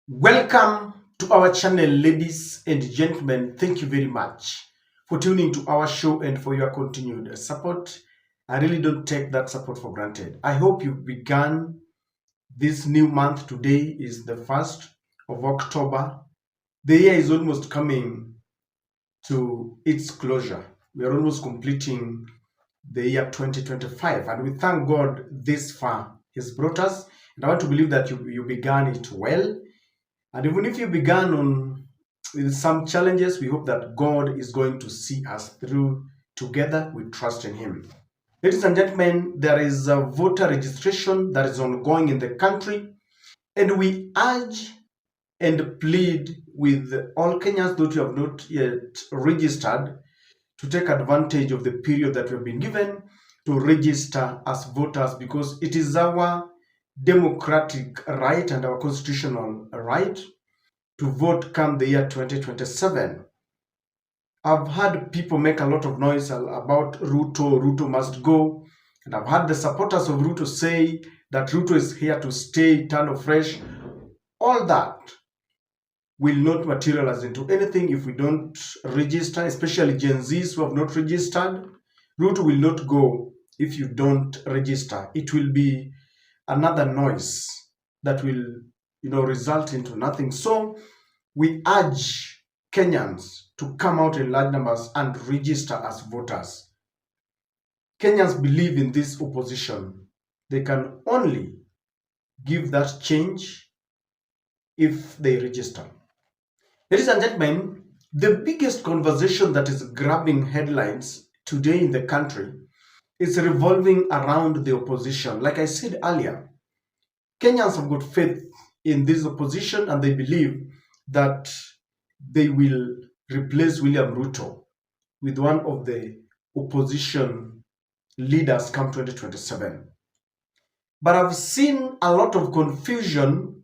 Welcome to our channel, ladies and gentlemen. Thank you very much for tuning to our show and for your continued support. I really don't take that support for granted. I hope you've begun this new month. Today is the 1st of October. The year is almost coming to its closure. We are almost completing the year 2025, and we thank God this far He's brought us. And I want to believe that you began it well. And even if you began with some challenges, we hope that God is going to see us through together. We trust in Him. Ladies and gentlemen, there is a voter registration that is ongoing in the country, and we urge and plead with all Kenyans, those who have not yet registered, to take advantage of the period that we have been given to register as voters, because it is our democratic right and our constitutional right to vote come the year 2027. I've heard people make a lot of noise about Ruto. Ruto must go. And I've heard the supporters of Ruto say that Ruto is here to stay, turn of fresh. All that will not materialize into anything if we don't register, especially Gen Zs who have not registered. Ruto will not go if you don't register. It will be another noise that will, result into nothing. So we urge Kenyans to come out in large numbers and register as voters. Kenyans believe in this opposition. They can only give that change if they register. Ladies and gentlemen, the biggest conversation that is grabbing headlines today in the country is revolving around the opposition. Like I said earlier, Kenyans have got faith in this opposition and they believe that they will replace William Ruto with one of the opposition leaders come 2027. But I've seen a lot of confusion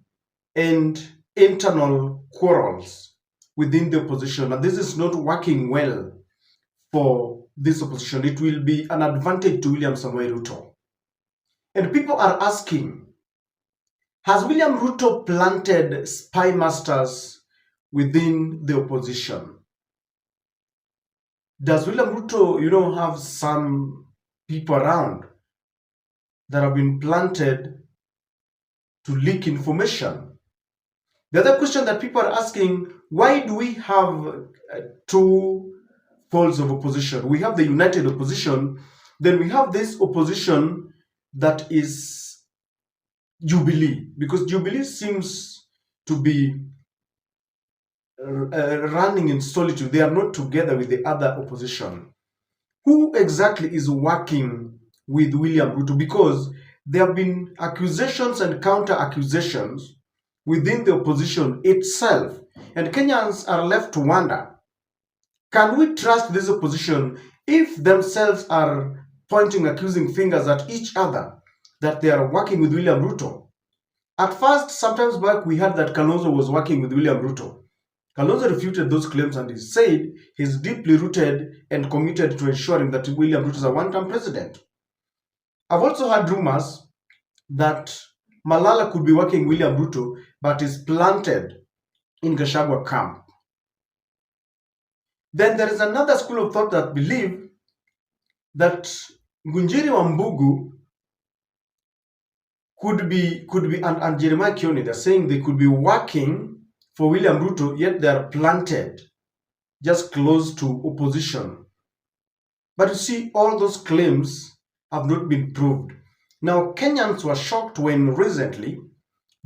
and internal quarrels within the opposition, and this is not working well for this opposition. It will be an advantage to William Samoei Ruto. And people are asking, has William Ruto planted spy masters within the opposition? Does William Ruto, have some people around that have been planted to leak information? The other question that people are asking, why do we have two folds of opposition? We have the united opposition, then we have this opposition that is Jubilee, because Jubilee seems to be running in solitude. They are not together with the other opposition. Who exactly is working with William Ruto? Because there have been accusations and counter accusations within the opposition itself, and Kenyans are left to wonder, can we trust this opposition if themselves are pointing accusing fingers at each other that they are working with William Ruto? At first, sometimes back, we heard that Kalonzo was working with William Ruto. Kalonzo refuted those claims and he said he's deeply rooted and committed to ensuring that William Ruto is a one-term president. I've also heard rumors that Malala could be working with William Ruto, but is planted in Gachagua camp. Then there is another school of thought that believe that Ngunjiri Wambugu could be and Jeremiah Kioni, they're saying they could be working for William Ruto, yet they are planted just close to opposition. But you see, all those claims have not been proved. Now, Kenyans were shocked when recently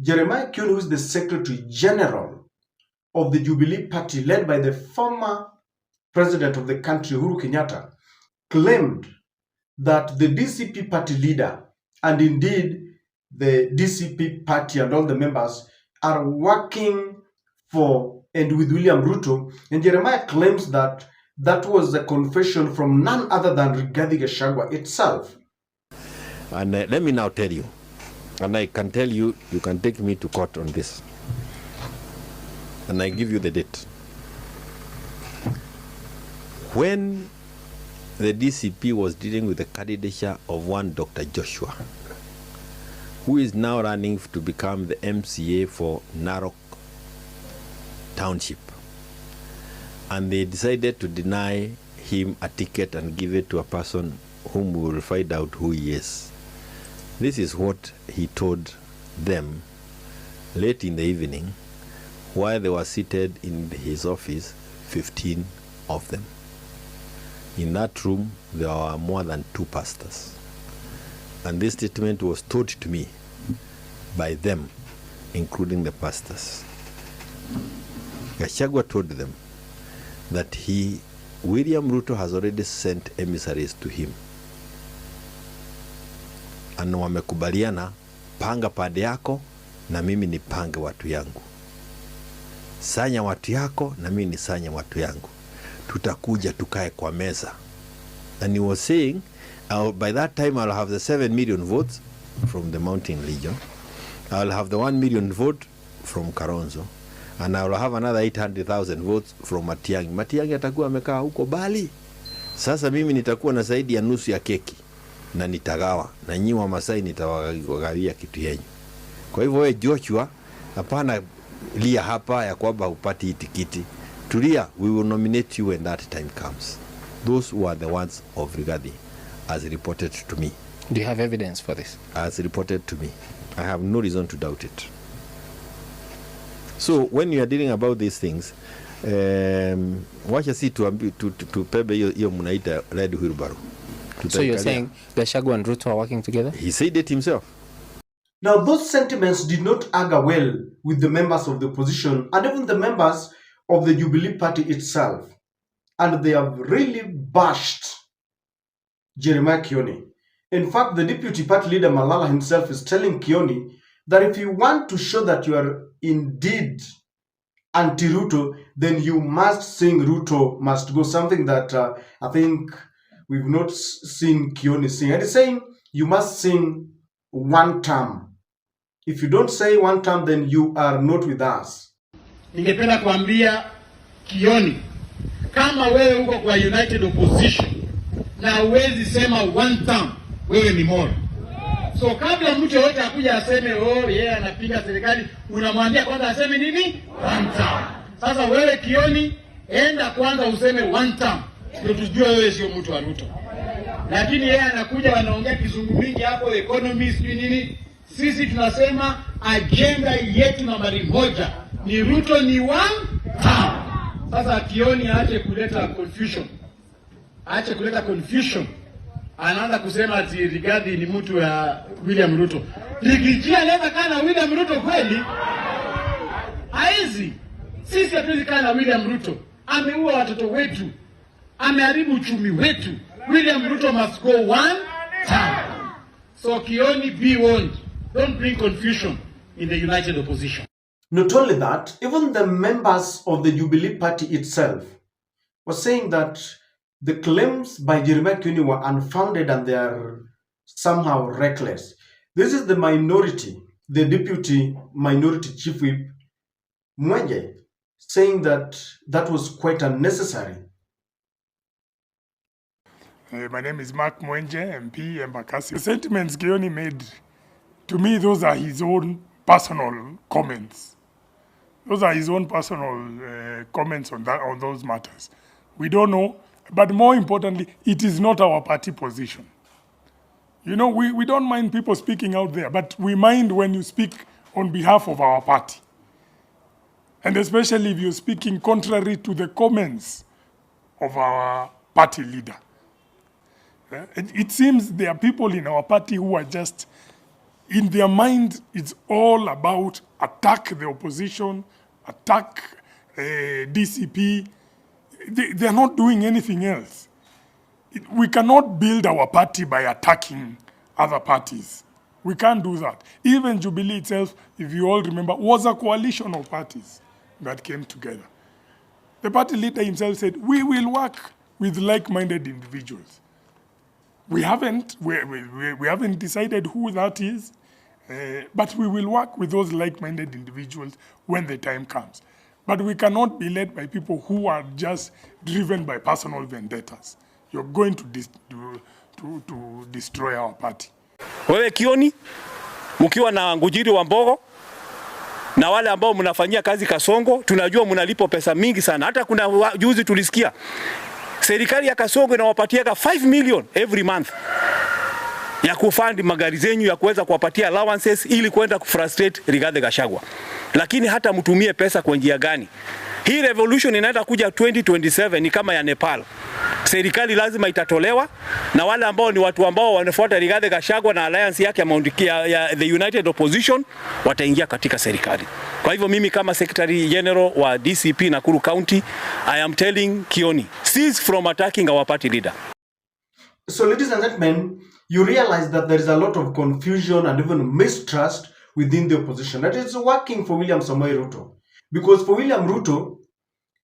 Jeremiah Kioni, who is the Secretary General of the Jubilee Party, led by the former president of the country, Uhuru Kenyatta, claimed that the DCP party leader, and indeed the DCP party and all the members, are working for and with William Ruto. And Jeremiah claims that that was a confession from none other than Rigathi Gachagua itself. And let me now tell you, and I can tell you, you can take me to court on this. And I give you the date. When the DCP was dealing with the candidature of one Dr. Joshua, who is now running to become the MCA for Narok township. And they decided to deny him a ticket and give it to a person whom we will find out who he is. This is what he told them late in the evening while they were seated in his office, 15 of them. In that room, there were more than 2 pastors. And this statement was told to me by them, including the pastors. Gachagua told them that William Ruto has already sent emissaries to him. And wamekubaliana, panga pande yako na mimi nipange watu yangu. Sanya watu yako na mimi nisanya watu yangu. Tutakuja tukae kwa meza. And he was saying, by that time I'll have the 7 million votes from the Mountain Legion. I'll have the 1 million vote from Karonzo. And I'll have another 800,000 votes from Matiang'i. Matiang'i atakuwa amekaa huko Bali. Sasa mimi nitakuwa na zaidi ya nusu ya keki. Na nitagawa. Na nyinyi wa Masai nitawagawia kitu yenyu. Kwa hivyo wewe Joshua, hapana lia hapa ya kwamba upati hii tikiti. Tulia, we will nominate you when that time comes. Those were the words of Rigathi as reported to me. Do you have evidence for this? As reported to me. I have no reason to doubt it. So when you are dealing about these things, wacha si tupebe hiyo mnaita red wheelbarrow. So you're saying Gachagua and Ruto are working together? He said it himself. Now, those sentiments did not augur well with the members of the opposition and even the members of the Jubilee party itself. And they have really bashed Jeremiah Kioni. In fact, the deputy party leader Malala himself is telling Kioni that if you want to show that you are indeed anti-Ruto, then you must sing Ruto must go, something that I think we've not seen Kioni sing. And he's saying you must sing one term. If you don't say one term, then you are not with us. Ningependa kuambia Kioni, kama wewe uko kwa United Opposition na uwezi sema one term, wewe ni moro. So kabla mtu yote akuja aseme yeye anapinga serikali, unamwambia kwanza aseme nini? One term. Sasa wewe Kioni, enda kwanza useme one term. Ndio tujue wewe sio mtu wa Ruto. Lakini yeye anakuja wanaongea kizungu mingi hapo, economist nini? Sisi tunasema agenda yetu nambari 1 ni Ruto ni one term. Sasa Kioni aache kuleta confusion. Aache kuleta confusion. Anaanza kusema ati Rigathi ni mtu ya William Ruto. Rigathi anaweza kana William Ruto kweli? Haizi. Sisi hatuwezi kana William Ruto. Ameua watoto wetu. Ameharibu uchumi wetu. William Ruto must go one time. So Kioni, be warned. Don't bring confusion in the United Opposition. Not only that, even the members of the Jubilee party itself were saying that the claims by Jeremiah Kioni were unfounded and they are somehow reckless. This is the minority, the deputy minority chief whip, Mwenje, saying that that was quite unnecessary. My name is Mark Mwenje, MP, Embakasi. The sentiments Kioni made, to me, those are his own personal comments. Those are his own personal comments on those matters. We don't know, but more importantly, it is not our party position. You know, we don't mind people speaking out there, but we mind when you speak on behalf of our party. And especially if you're speaking contrary to the comments of our party leader. It seems there are people in our party who are just, in their mind, it's all about attack the opposition, attack DCP. They're not doing anything else. We cannot build our party by attacking other parties. We can't do that. Even Jubilee itself, if you all remember, was a coalition of parties that came together. The party leader himself said, we will work with like-minded individuals. We haven't decided who that is, but we will work with those like-minded individuals when the time comes. But we cannot be led by people who are just driven by personal vendettas. You're going to destroy our party. Wewe Kioni, mkiwa na Ngujiri wa Mbogo, Na wale ambao mnafanyia kazi Kasongo, tunajua mnalipo pesa mingi sana. Hata kuna juzi tulisikia serikali ya Kasongo inawapatia 5 million every month ya kufund magari zenyu ya kuweza kuwapatia allowances ili kwenda kufrustrate Rigathi Gachagua. Lakini hata mtumie pesa kwa njia gani? Hii revolution inaenda kuja 2027 ni kama ya Nepal. Serikali lazima itatolewa na wale ambao ni watu ambao wanafuata Rigathi Gachagua na alliance yake ya the United Opposition wataingia katika serikali. Kwa hivyo mimi kama Secretary General wa DCP Nakuru County, I am telling Kioni, cease from attacking our party leader. So ladies and gentlemen, you realize that there is a lot of confusion and even mistrust within the opposition. That is working for William Samoei Ruto. Because for William Ruto,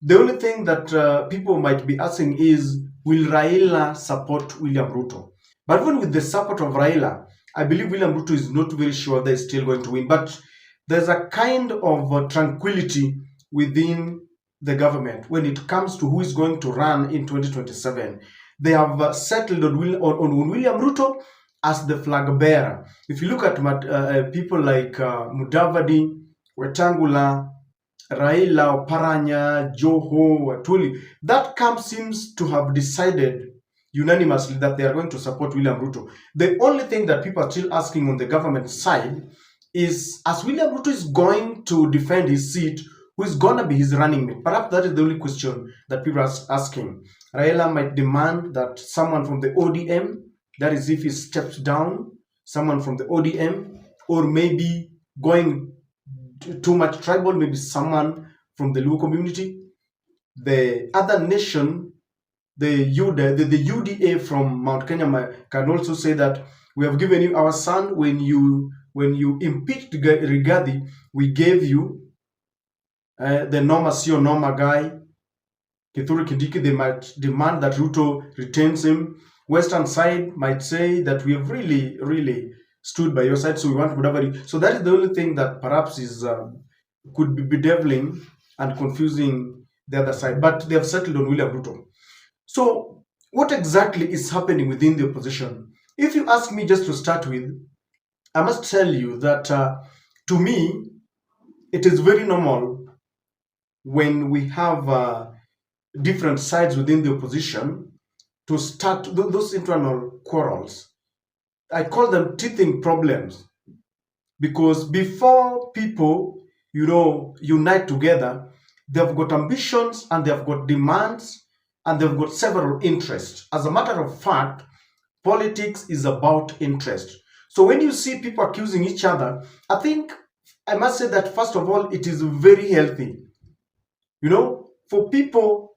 the only thing that people might be asking is, will Raila support William Ruto? But even with the support of Raila, I believe William Ruto is not very sure they're still going to win. But there's a kind of tranquility within the government when it comes to who is going to run in 2027. They have settled on William Ruto as the flag bearer. If you look at people like Mudavadi, Wetangula, Raila, Oparanya, Joho, Watuli, that camp seems to have decided unanimously that they are going to support William Ruto. The only thing that people are still asking on the government side is, as William Ruto is going to defend his seat, who is going to be his running mate? Perhaps that is the only question that people are asking. Raila might demand that someone from the ODM, that is if he steps down, someone from the ODM, or maybe going too much tribal, maybe someone from the Luo community. The other nation, the UDA from Mount Kenya can also say that we have given you our son. When you impeached Rigathi, we gave you the Norma Sio Norma guy, Kithure Kindiki. They might demand that Ruto retains him. Western side might say that we have really stood by your side, so we want Mudavadi. So that is the only thing that perhaps is could be bedeviling and confusing the other side. But they have settled on William Ruto. So what exactly is happening within the opposition? If you ask me, just to start with, I must tell you that to me, it is very normal when we have different sides within the opposition to start those internal quarrels. I call them teething problems, because before people, unite together, they've got ambitions and they've got demands and they've got several interests. As a matter of fact, politics is about interest. So when you see people accusing each other, I think I must say that first of all, it is very healthy. For people,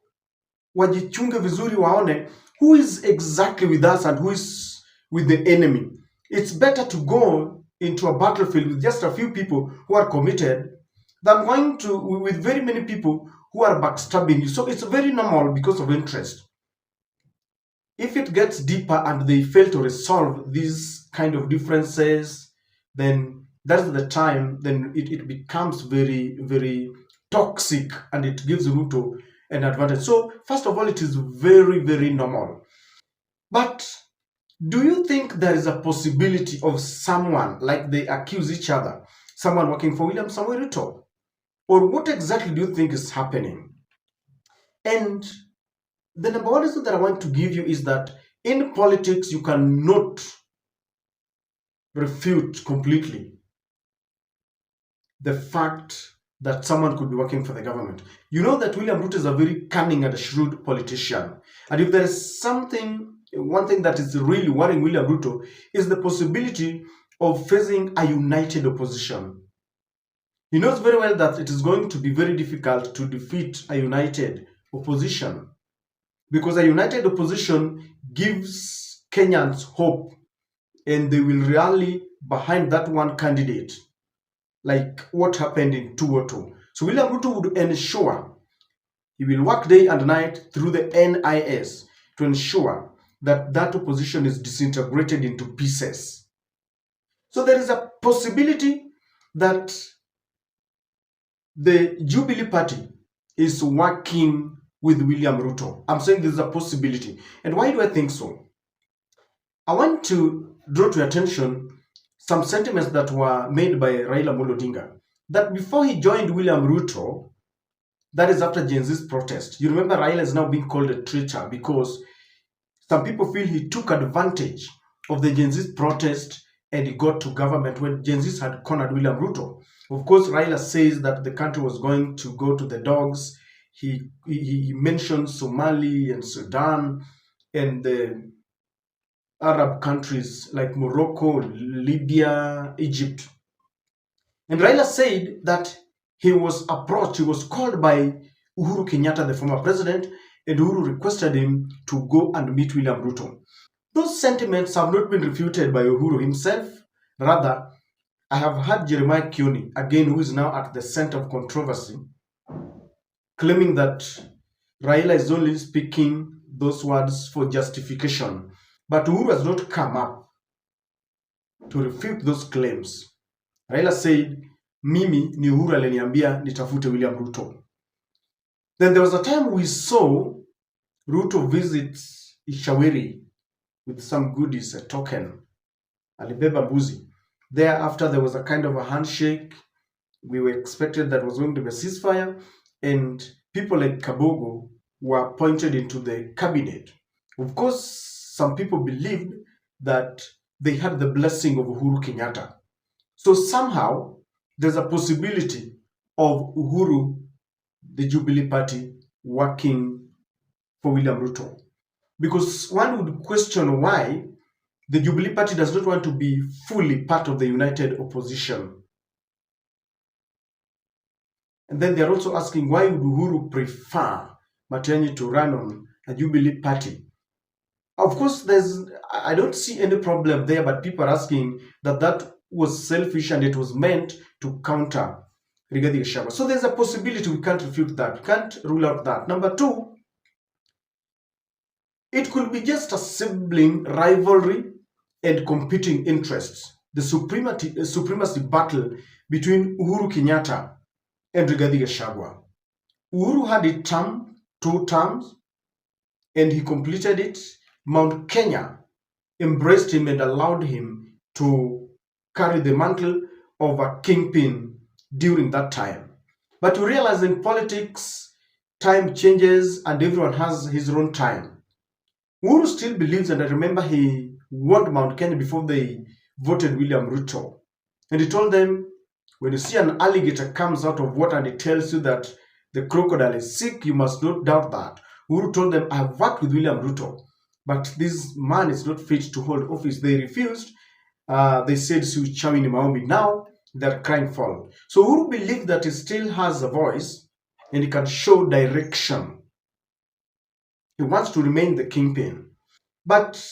wajichunge vizuri waone who is exactly with us and who is with the enemy. It's better to go into a battlefield with just a few people who are committed than going with very many people who are backstabbing you. So it's very normal because of interest. If it gets deeper and they fail to resolve these kind of differences, then that's the time, then it becomes very, very toxic and it gives Ruto an advantage. So first of all, it is very, very normal. But do you think there is a possibility of someone, like they accuse each other, someone working for William Samoei Ruto? Or what exactly do you think is happening? And the number one reason that I want to give you is that in politics, you cannot refute completely the fact that someone could be working for the government. You know that William Ruto is a very cunning and shrewd politician. And if there is one thing that is really worrying William Ruto is the possibility of facing a united opposition. He knows very well that it is going to be very difficult to defeat a united opposition, because a united opposition gives Kenyans hope and they will rally behind that one candidate, like what happened in 2002. So William Ruto would ensure, he will work day and night through the NIS to ensure that that opposition is disintegrated into pieces. So there is a possibility that the Jubilee party is working with William Ruto. I'm saying there's a possibility. And why do I think so? I want to draw to your attention some sentiments that were made by Raila Amolo Odinga. that before he joined William Ruto, that is after Gen Z's protest. You remember Raila is now being called a traitor because some people feel he took advantage of the Gen Z's protest and he got to government when Gen Z's had cornered William Ruto. Of course, Raila says that the country was going to go to the dogs. He mentioned Somali and Sudan and the Arab countries like Morocco, Libya, Egypt. And Raila said that he was approached, he was called by Uhuru Kenyatta, the former president, and Uhuru requested him to go and meet William Ruto. Those sentiments have not been refuted by Uhuru himself. Rather, I have heard Jeremiah Kioni, again, who is now at the center of controversy, claiming that Raila is only speaking those words for justification. But Uhuru has not come up to refute those claims. Raila said, Mimi ni Uhuru aliniambia nitafute William Ruto. Then there was a time we saw Ruto visit Ishaweri with some goodies, a token, alibeba mbuzi. Thereafter, there was a kind of a handshake. We were expected that was going to be a ceasefire, and people like Kabogo were appointed into the cabinet. Of course, some people believed that they had the blessing of Uhuru Kenyatta. So somehow, there's a possibility of Uhuru, the Jubilee party, working for William Ruto. Because one would question why the Jubilee party does not want to be fully part of the united opposition. And then they're also asking, why would Uhuru prefer Matiang'i to run on a Jubilee party? Of course, I don't see any problem there, but people are asking that was selfish and it was meant to counter Rigathi. So there's a possibility, we can't refute that. We can't rule out that. Number two, it could be just a sibling rivalry and competing interests. The supremacy battle between Uhuru Kenyatta and Rigathi Gachagua. Uhuru had a term, 2 terms, and he completed it. Mount Kenya embraced him and allowed him to carry the mantle of a kingpin during that time. But you realize in politics, time changes and everyone has his own time. Uhuru still believes, and I remember he warned Mount Kenya before they voted William Ruto. And he told them, when you see an alligator comes out of water and it tells you that the crocodile is sick, you must not doubt that. Uhuru told them, I have worked with William Ruto, but this man is not fit to hold office. They refused. They said, Chawi ni maombi. Now they're crying foul. So Uhuru believed that he still has a voice and he can show direction. He wants to remain the kingpin. But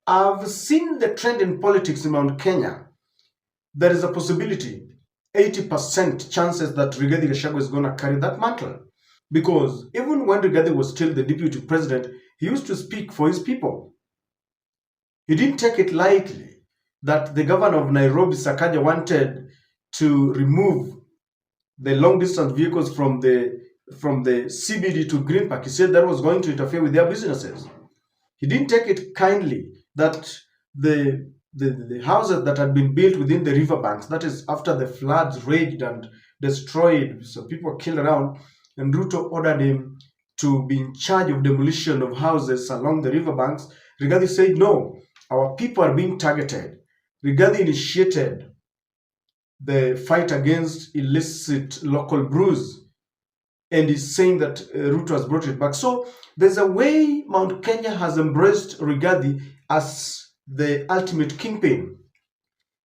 I've seen the trend in politics in Mount Kenya. There is a possibility, 80% chances that Rigathi Gachagua is going to carry that mantle. Because even when Rigathi was still the deputy president, he used to speak for his people. He didn't take it lightly that the governor of Nairobi, Sakaja, wanted to remove the long-distance vehicles from the CBD to Green Park. He said that was going to interfere with their businesses. He didn't take it kindly that the houses that had been built within the riverbanks, that is after the floods raged and destroyed, so people were killed around, and Ruto ordered him to be in charge of demolition of houses along the riverbanks. Rigathi said, no, our people are being targeted. Rigathi initiated the fight against illicit local brews, and is saying that Ruto has brought it back. So there's a way Mount Kenya has embraced Rigathi as the ultimate kingpin,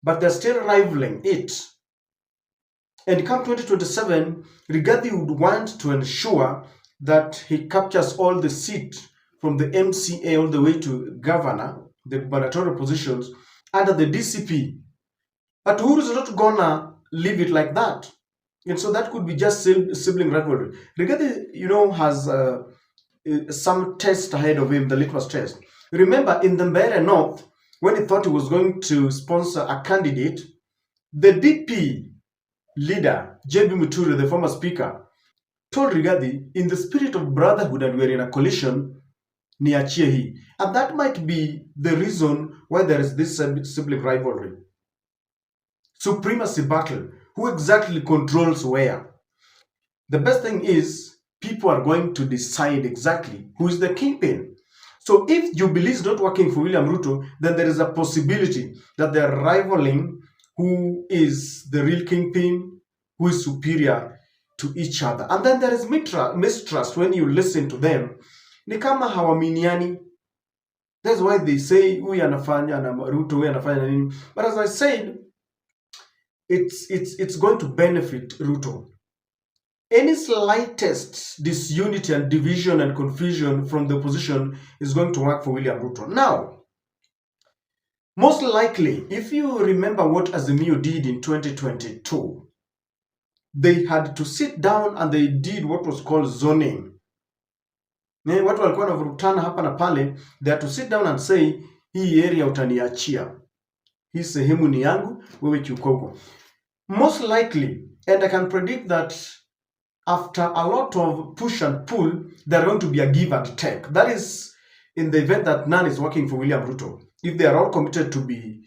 but they're still rivaling it. And come 2027, Rigathi would want to ensure that he captures all the seats from the MCA all the way to governor, the gubernatorial positions, under the DCP. But Uhuru is not gonna leave it like that. And so that could be just sibling rivalry. Rigathi, has some test ahead of him, the litmus test. Remember, in the Mbeere North, when he thought he was going to sponsor a candidate, the DP leader, JB Muture, the former speaker, told Rigathi, in the spirit of brotherhood and we're in a coalition, niachie hii. And that might be the reason why there is this sibling rivalry. Supremacy battle. Who exactly controls where? The best thing is people are going to decide exactly who is the kingpin. So if Jubilee is not working for William Ruto, then there is a possibility that they are rivaling who is the real kingpin, who is superior to each other. And then there is mistrust when you listen to them. Ni kama hawaminiani. That's why they say huyu anafanya na Ruto, huyu anafanya na nini. But as I said, it's going to benefit Ruto. Any slightest disunity and division and confusion from the opposition is going to work for William Ruto. Now, most likely, if you remember what Azimio did in 2022, they had to sit down and they did what was called zoning. Watu walikuwa wanavurutana hapa na pale, they had to sit down and say, hii area utaniachia, hii sehemu ni yangu, wewe chukua huko. Most likely, and I can predict that after a lot of push and pull, there are going to be a give and take. That is in the event that none is working for William Ruto. If they are all committed to be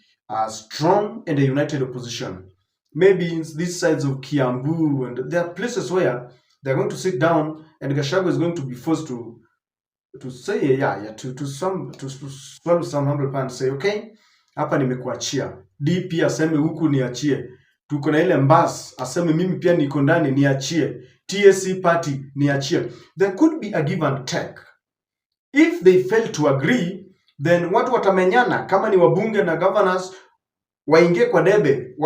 strong and a united opposition, maybe in these sides of Kiambu, and there are places where they're going to sit down and Gachagua is going to be forced to say to swallow some humble pie and say, okay, hapa nimekuachia. DP aseme huku niachie. Tuko na ile mbas aseme mimi pia niko ndani niachie. TSC party niachie. There could be a give and take. If they fail to agree, then watu watamenyana. Kama ni wabunge na governors waingie kwa debe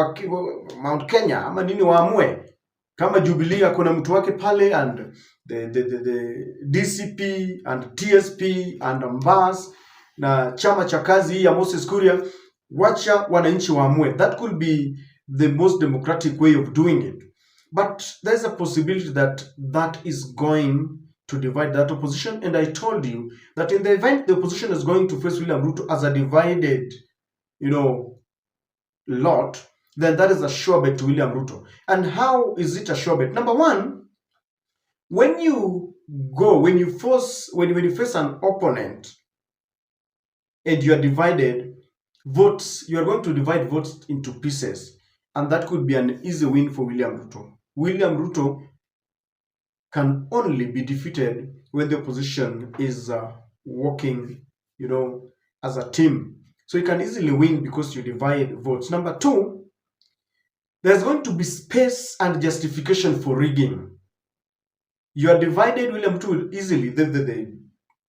Mount Kenya ama nini waamue. Kama Jubilee kuna mtu wake pale and the DCP and TSP and Mbas na chama cha kazi ya Moses Kuria, wacha wananchi waamue. That could be the most democratic way of doing it. But there's a possibility that that is going to divide that opposition. And I told you that in the event the opposition is going to face William Ruto as a divided, lot, then that is a sure bet to William Ruto. And how is it a sure bet? Number one, when you face an opponent and you are divided, votes, you are going to divide votes into pieces. And that could be an easy win for William Ruto. William Ruto can only be defeated when the opposition is working, as a team. So you can easily win because you divide votes. Number two, there's going to be space and justification for rigging. You are divided, William Ruto will easily, the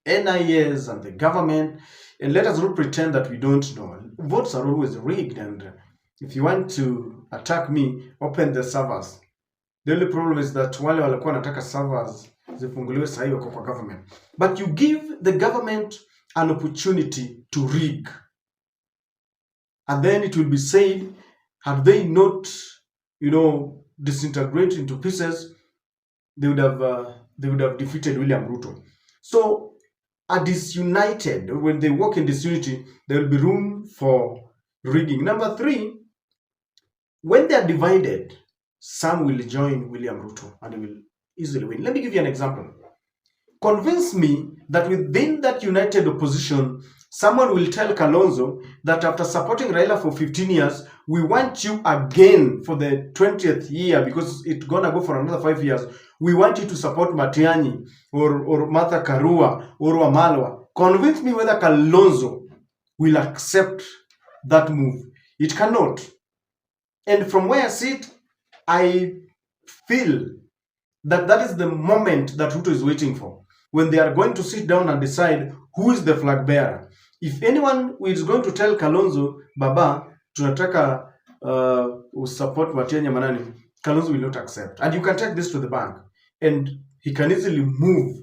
NIS and the government, and let us not pretend that we don't know. Votes are always rigged, and if you want to attack me, open the servers. The only problem is that wale walikuwa wanataka servers zifunguliwe sahi wako kwa government. But you give the government an opportunity to rig. And then it will be said, had they not, disintegrated into pieces, they would have defeated William Ruto. So, a disunited, when they work in disunity, there will be room for rigging. Number three, when they are divided, some will join William Ruto and they will easily win. Let me give you an example. Convince me that within that united opposition, someone will tell Kalonzo that after supporting Raila for 15 years, we want you again for the 20th year because it's gonna go for another 5 years. We want you to support Matiang'i or Martha Karua or Wamalwa. Convince me whether Kalonzo will accept that move. It cannot. And from where I sit, I feel that that is the moment that Ruto is waiting for, when they are going to sit down and decide who is the flag bearer. If anyone is going to tell Kalonzo, Baba, tunataka support Matiang'i Manani, Kalonzo will not accept. And you can take this to the bank. And he can easily move.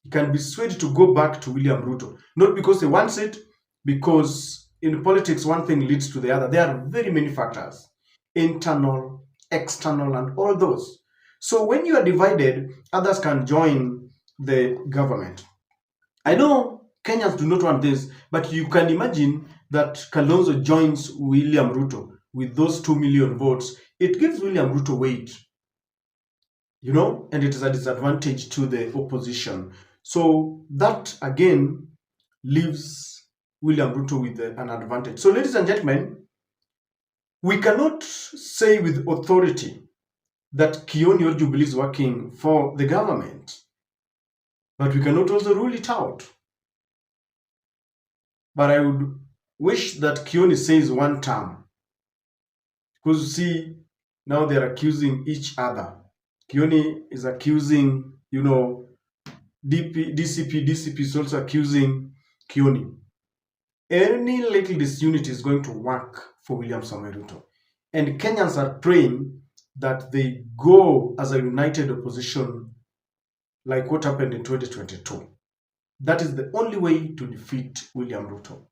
He can be swayed to go back to William Ruto. Not because he wants it, because in politics, one thing leads to the other. There are very many factors. Internal, external, and all those. So when you are divided, others can join the government. I know Kenyans do not want this, but you can imagine that Kalonzo joins William Ruto with those 2 million votes. It gives William Ruto weight, and it is a disadvantage to the opposition. So that again leaves William Ruto with an advantage. So ladies and gentlemen, We cannot say with authority that Kioni or Jubilee is working for the government, but we cannot also rule it out. But I would wish that Kioni says one term, because you see, now they're accusing each other. Kioni is accusing, DCP is also accusing Kioni. Any little disunity is going to work for William Samoei Ruto. And Kenyans are praying that they go as a united opposition like what happened in 2022. That is the only way to defeat William Ruto.